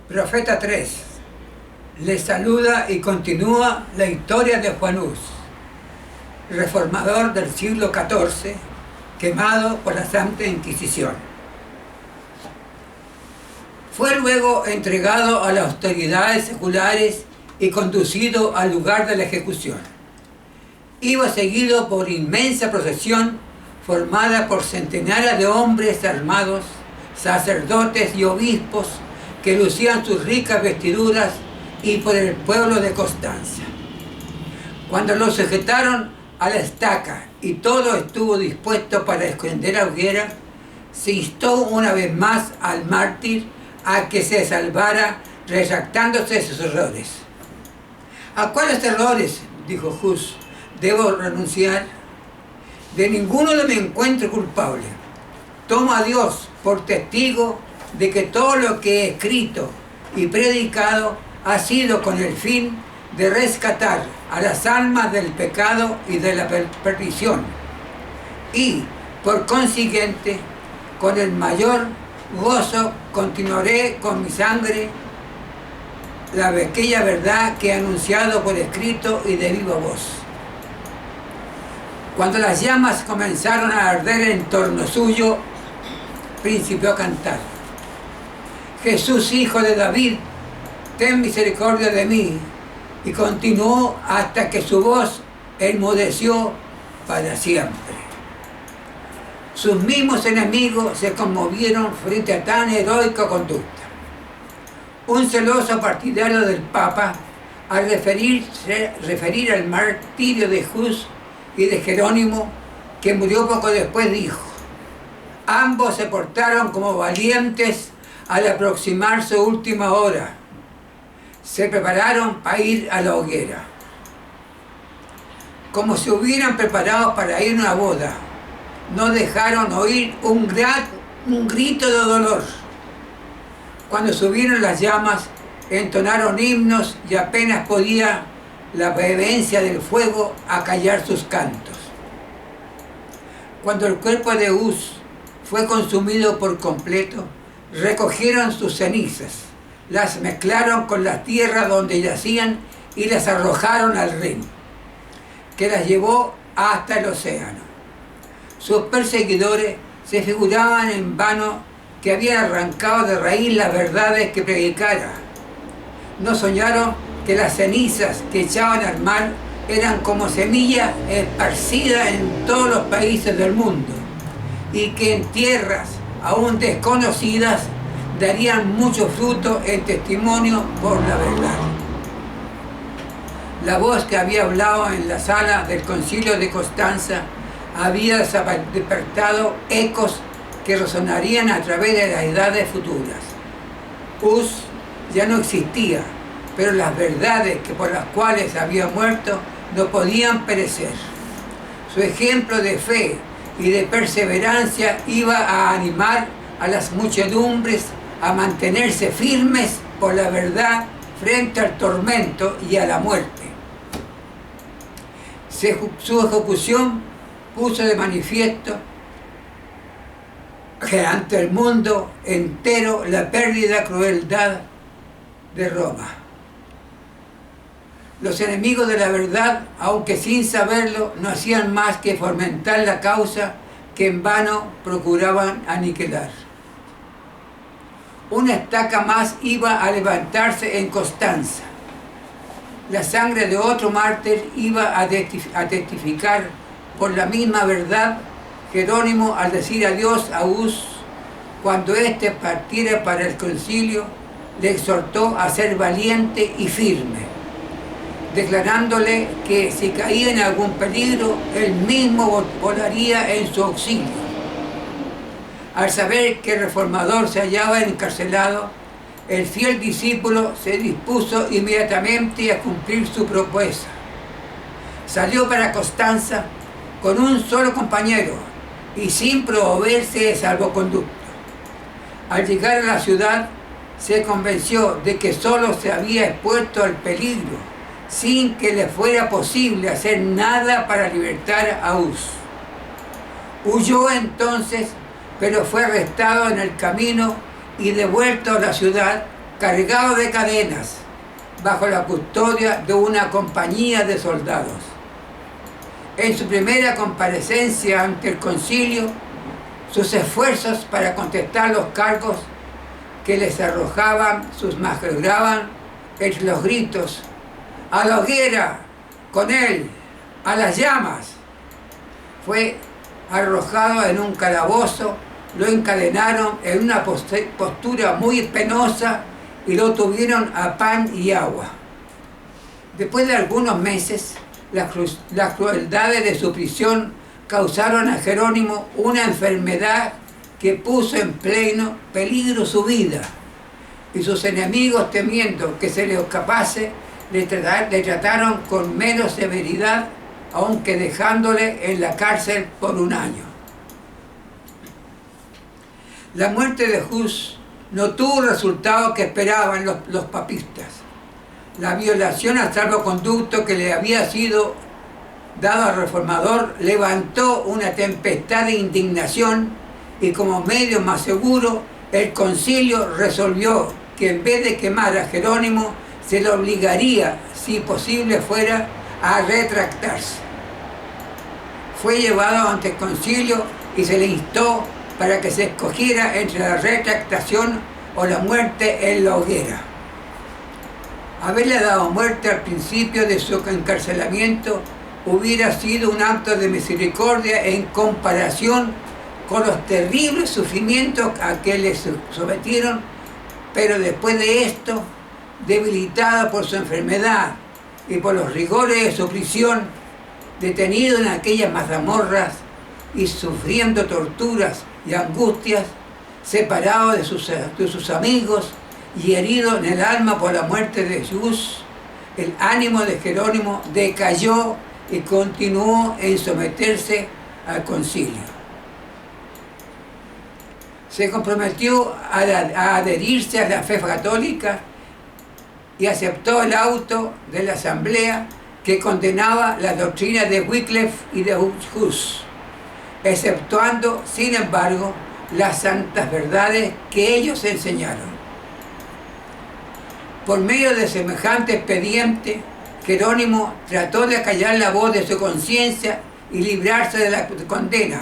Profeta 3. Le saluda y continúa la historia de Juan Hus, reformador del siglo XIV, quemado por la Santa Inquisición. Fue luego entregado a las autoridades seculares y conducido al lugar de la ejecución. Iba seguido por inmensa procesión formada por centenares de hombres armados, sacerdotes y obispos que lucían sus ricas vestiduras, y por el pueblo de Constanza. Cuando lo sujetaron a la estaca y todo estuvo dispuesto para encender la hoguera, se instó una vez más al mártir a que se salvara retractándose de sus errores. ¿A cuáles errores?, dijo Hus, ¿debo renunciar? De ninguno me encuentro culpable. Tomo a Dios por testigo de que todo lo que he escrito y predicado ha sido con el fin de rescatar a las almas del pecado y de la perdición, y por consiguiente con el mayor gozo continuaré con mi sangre aquella verdad que he anunciado por escrito y de viva voz. Cuando las llamas comenzaron a arder en torno suyo, principió a cantar: Jesús, hijo de David, ten misericordia de mí. Y continuó hasta que su voz enmudeció para siempre. Sus mismos enemigos se conmovieron frente a tan heroica conducta. Un celoso partidario del Papa, al referir al martirio de Hus y de Jerónimo, que murió poco después, dijo: ambos se portaron como valientes al aproximar su última hora. Se prepararon para ir a la hoguera, como si hubieran preparado para ir a una boda. No dejaron oír un grito de dolor. Cuando subieron las llamas, entonaron himnos y apenas podía la vehemencia del fuego acallar sus cantos. Cuando el cuerpo de Hus fue consumido por completo, recogieron sus cenizas, las mezclaron con la tierra donde yacían y las arrojaron al Rin, que las llevó hasta el océano. Sus perseguidores se figuraban en vano que habían arrancado de raíz las verdades que predicara. No soñaron que las cenizas que echaban al mar eran como semillas esparcidas en todos los países del mundo, y que en tierras aún desconocidas darían mucho fruto en testimonio por la verdad. La voz que había hablado en la sala del concilio de Constanza había despertado ecos que resonarían a través de las edades futuras. Hus ya no existía, pero las verdades por las cuales había muerto no podían perecer. Su ejemplo de fe y de perseverancia iba a animar a las muchedumbres a mantenerse firmes por la verdad frente al tormento y a la muerte. Su ejecución puso de manifiesto que ante el mundo entero la pérdida, crueldad de Roma. Los enemigos de la verdad, aunque sin saberlo, no hacían más que fomentar la causa que en vano procuraban aniquilar. Una estaca más iba a levantarse en Constanza. La sangre de otro mártir iba a testificar por la misma verdad. Jerónimo, al decir adiós a Hus, cuando éste partiera para el concilio, le exhortó a ser valiente y firme, declarándole que si caía en algún peligro, él mismo volaría en su auxilio. Al saber que el reformador se hallaba encarcelado, el fiel discípulo se dispuso inmediatamente a cumplir su propuesta. Salió para Constanza con un solo compañero y sin proveerse de salvoconducto. Al llegar a la ciudad, se convenció de que solo se había expuesto al peligro, sin que le fuera posible hacer nada para libertar a Hus. Huyó entonces, pero fue arrestado en el camino y devuelto a la ciudad, cargado de cadenas, bajo la custodia de una compañía de soldados. En su primera comparecencia ante el concilio, sus esfuerzos para contestar los cargos que les arrojaban sus magistrados entre los gritos: ¡a la hoguera! ¡Con él! ¡A las llamas! Fue arrojado en un calabozo, lo encadenaron en una postura muy penosa y lo tuvieron a pan y agua. Después de algunos meses, las crueldades de su prisión causaron a Jerónimo una enfermedad que puso en pleno peligro su vida, y sus enemigos, temiendo que se le escapase, le trataron con menos severidad, aunque dejándole en la cárcel por 1 año. La muerte de Hus no tuvo el resultado que esperaban los papistas. La violación al salvoconducto que le había sido dado al reformador levantó una tempestad de indignación, y como medio más seguro, el concilio resolvió que en vez de quemar a Jerónimo, se le obligaría, si posible fuera, a retractarse. Fue llevado ante el concilio y se le instó para que se escogiera entre la retractación o la muerte en la hoguera. Haberle dado muerte al principio de su encarcelamiento hubiera sido un acto de misericordia en comparación con los terribles sufrimientos a que le sometieron, pero después de esto, debilitado por su enfermedad y por los rigores de su prisión, detenido en aquellas mazamorras y sufriendo torturas y angustias, separado de sus amigos y herido en el alma por la muerte de Jesús, el ánimo de Jerónimo decayó y continuó en someterse al concilio. Se comprometió a adherirse a la fe católica y aceptó el auto de la asamblea que condenaba la doctrina de Wycliffe y de Hus, exceptuando, sin embargo, las santas verdades que ellos enseñaron. Por medio de semejante expediente, Jerónimo trató de acallar la voz de su conciencia y librarse de la condena,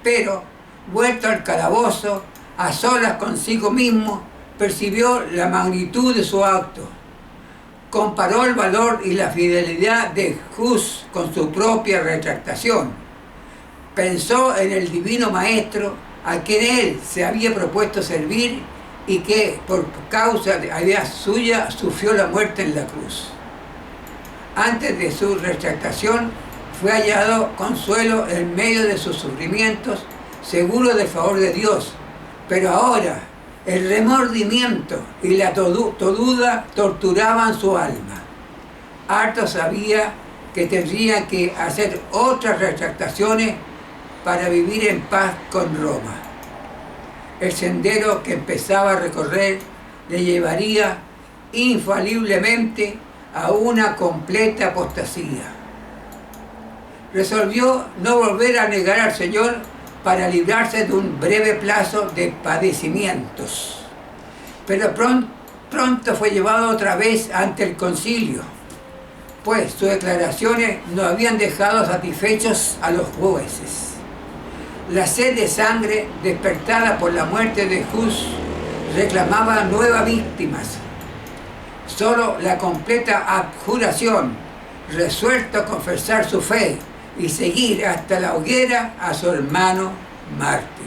pero, vuelto al calabozo, a solas consigo mismo, percibió la magnitud de su acto. Comparó el valor y la fidelidad de Hus con su propia retractación. Pensó en el divino maestro a quien él se había propuesto servir y que por causa de la idea suya sufrió la muerte en la cruz. Antes de su retractación fue hallado consuelo en medio de sus sufrimientos, seguro del favor de Dios, pero ahora el remordimiento y la toduda torturaban su alma. Harto sabía que tendría que hacer otras retractaciones para vivir en paz con Roma. El sendero que empezaba a recorrer le llevaría infaliblemente a una completa apostasía. Resolvió no volver a negar al Señor para librarse de un breve plazo de padecimientos. Pero pronto fue llevado otra vez ante el concilio, pues sus declaraciones no habían dejado satisfechos a los jueces. La sed de sangre despertada por la muerte de Hus reclamaba nuevas víctimas. Solo la completa abjuración, resuelto a confesar su fe y seguir hasta la hoguera a su hermano mártir.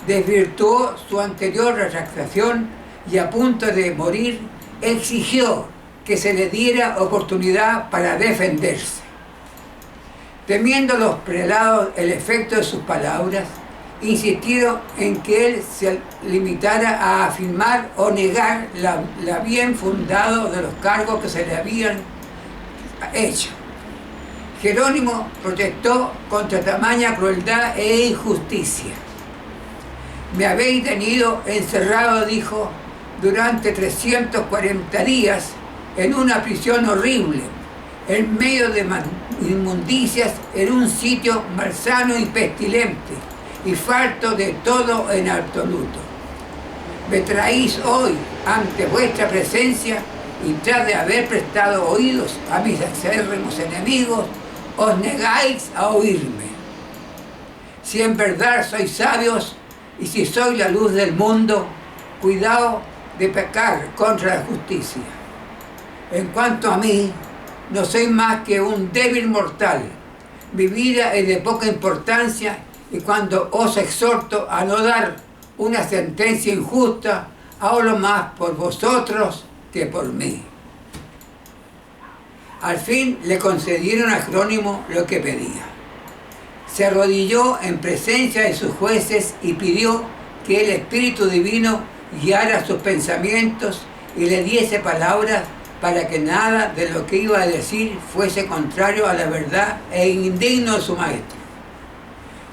Desvirtuó su anterior retractación y a punto de morir exigió que se le diera oportunidad para defenderse. Temiendo los prelados el efecto de sus palabras, insistieron en que él se limitara a afirmar o negar la bien fundado de los cargos que se le habían hecho. Jerónimo protestó contra tamaña crueldad e injusticia. Me habéis tenido encerrado, dijo, durante 340 días en una prisión horrible, en medio de inmundicias, en un sitio malsano y pestilente, y falto de todo en absoluto. Me traéis hoy ante vuestra presencia y tras de haber prestado oídos a mis acérrimos enemigos, os negáis a oírme. Si en verdad sois sabios y si sois la luz del mundo, cuidado de pecar contra la justicia. En cuanto a mí, no soy más que un débil mortal. Mi vida es de poca importancia y cuando os exhorto a no dar una sentencia injusta, hablo más por vosotros que por mí. Al fin le concedieron a Jerónimo lo que pedía. Se arrodilló en presencia de sus jueces y pidió que el Espíritu Divino guiara sus pensamientos y le diese palabras para que nada de lo que iba a decir fuese contrario a la verdad e indigno de su maestro.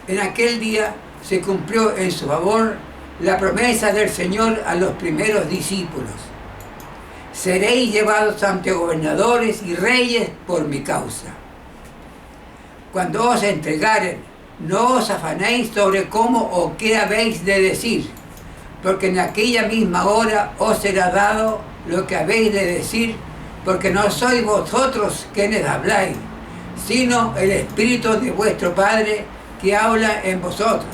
En aquel día se cumplió en su favor la promesa del Señor a los primeros discípulos. Seréis llevados ante gobernadores y reyes por mi causa. Cuando os entregaren, no os afanéis sobre cómo o qué habéis de decir, porque en aquella misma hora os será dado lo que habéis de decir, porque no sois vosotros quienes habláis, sino el Espíritu de vuestro Padre que habla en vosotros.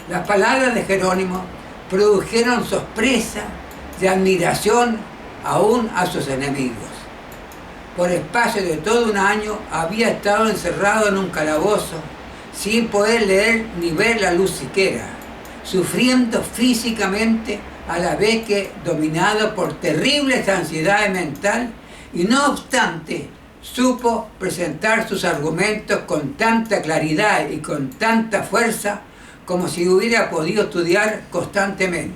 Las palabras de Jerónimo produjeron sorpresa y admiración aún a sus enemigos. Por espacio de todo un año había estado encerrado en un calabozo, sin poder leer ni ver la luz siquiera, sufriendo físicamente a la vez que dominado por terribles ansiedades mental, y no obstante supo presentar sus argumentos con tanta claridad y con tanta fuerza como si hubiera podido estudiar constantemente.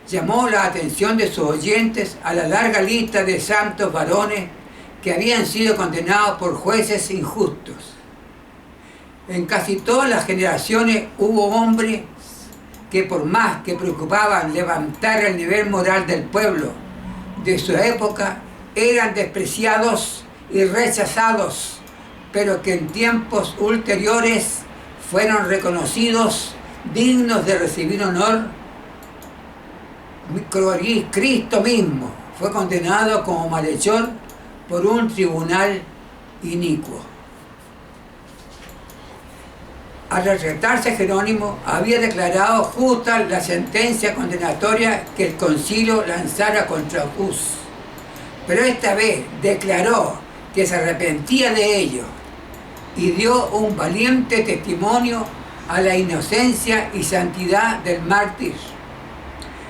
Llamó la atención de sus oyentes a la larga lista de santos varones que habían sido condenados por jueces injustos. En casi todas las generaciones hubo hombres que por más que preocupaban levantar el nivel moral del pueblo de su época, eran despreciados y rechazados, pero que en tiempos ulteriores fueron reconocidos dignos de recibir honor. Cristo mismo fue condenado como malhechor por un tribunal inicuo. Al retratarse Jerónimo, había declarado justa la sentencia condenatoria que el concilio lanzara contra Hus, pero esta vez declaró que se arrepentía de ello y dio un valiente testimonio a la inocencia y santidad del mártir.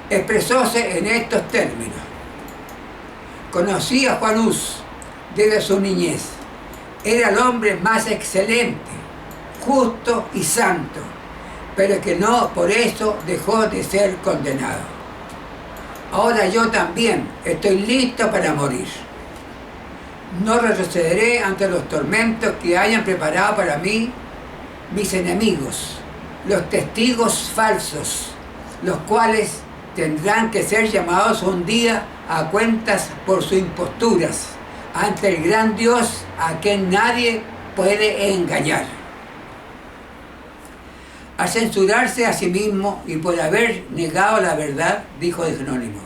Expresóse en estos términos: conocí a Juan Hus desde su niñez. Era el hombre más excelente, justo y santo, pero que no por eso dejó de ser condenado. Ahora yo también estoy listo para morir. No retrocederé ante los tormentos que hayan preparado para mí mis enemigos, los testigos falsos, los cuales tendrán que ser llamados un día a cuentas por sus imposturas ante el gran Dios a quien nadie puede engañar. Al censurarse a sí mismo y por haber negado la verdad, dijo de Jerónimo: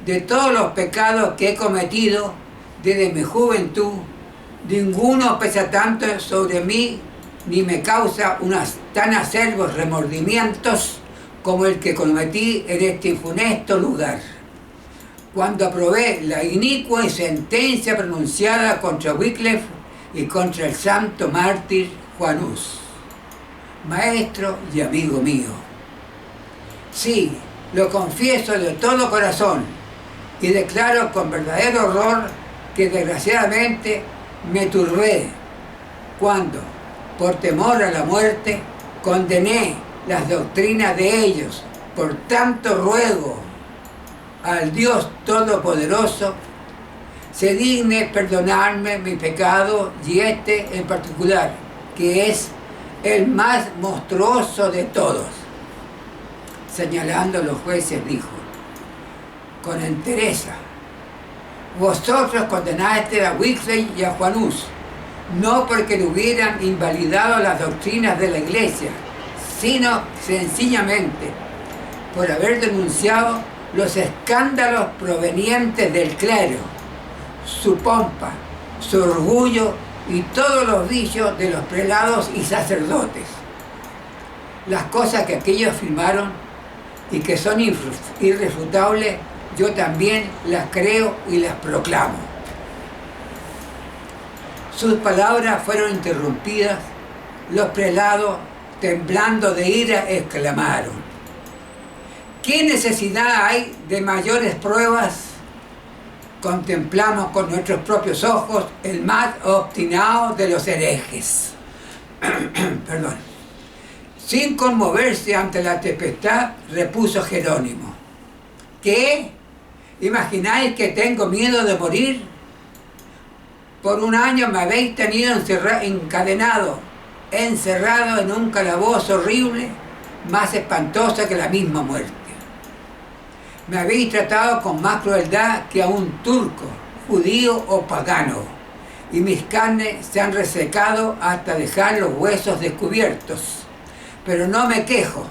de todos los pecados que he cometido desde mi juventud, ninguno pesa tanto sobre mí ni me causa unos tan acerbos remordimientos como el que cometí en este funesto lugar, cuando aprobé la inicua sentencia pronunciada contra Wycliffe y contra el santo mártir Juan Hus, maestro y amigo mío. Sí, lo confieso de todo corazón y declaro con verdadero horror que desgraciadamente me turbé cuando, por temor a la muerte, condené las doctrinas de ellos. Por tanto ruego al Dios Todopoderoso se digne perdonarme mi pecado, y este en particular, que es el más monstruoso de todos. Señalando a los jueces dijo con entereza: vosotros condenaste a Wycliffe y a Juan Hus, no porque le hubieran invalidado las doctrinas de la Iglesia, sino sencillamente por haber denunciado los escándalos provenientes del clero, su pompa, su orgullo y todos los vicios de los prelados y sacerdotes. Las cosas que aquellos afirmaron y que son irrefutables, yo también las creo y las proclamo. Sus palabras fueron interrumpidas. Los prelados, temblando de ira, exclamaron: ¿qué necesidad hay de mayores pruebas? Contemplamos con nuestros propios ojos el más obstinado de los herejes. Perdón. Sin conmoverse ante la tempestad, repuso Jerónimo: ¿qué? ¿Imagináis que tengo miedo de morir? Por un año me habéis tenido encerrado en un calabozo horrible, más espantosa que la misma muerte. Me habéis tratado con más crueldad que a un turco, judío o pagano, y mis carnes se han resecado hasta dejar los huesos descubiertos. Pero no me quejo,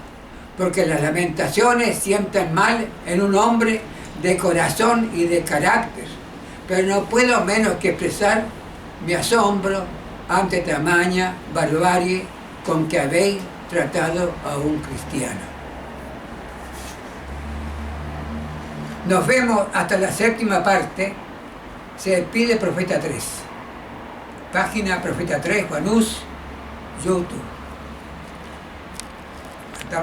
porque las lamentaciones sientan mal en un hombre de corazón y de carácter, pero no puedo menos que expresar mi asombro ante tamaña barbarie con que habéis tratado a un cristiano. Nos vemos hasta la séptima parte. Se despide Profeta 3. Página Profeta 3, Juanús, YouTube.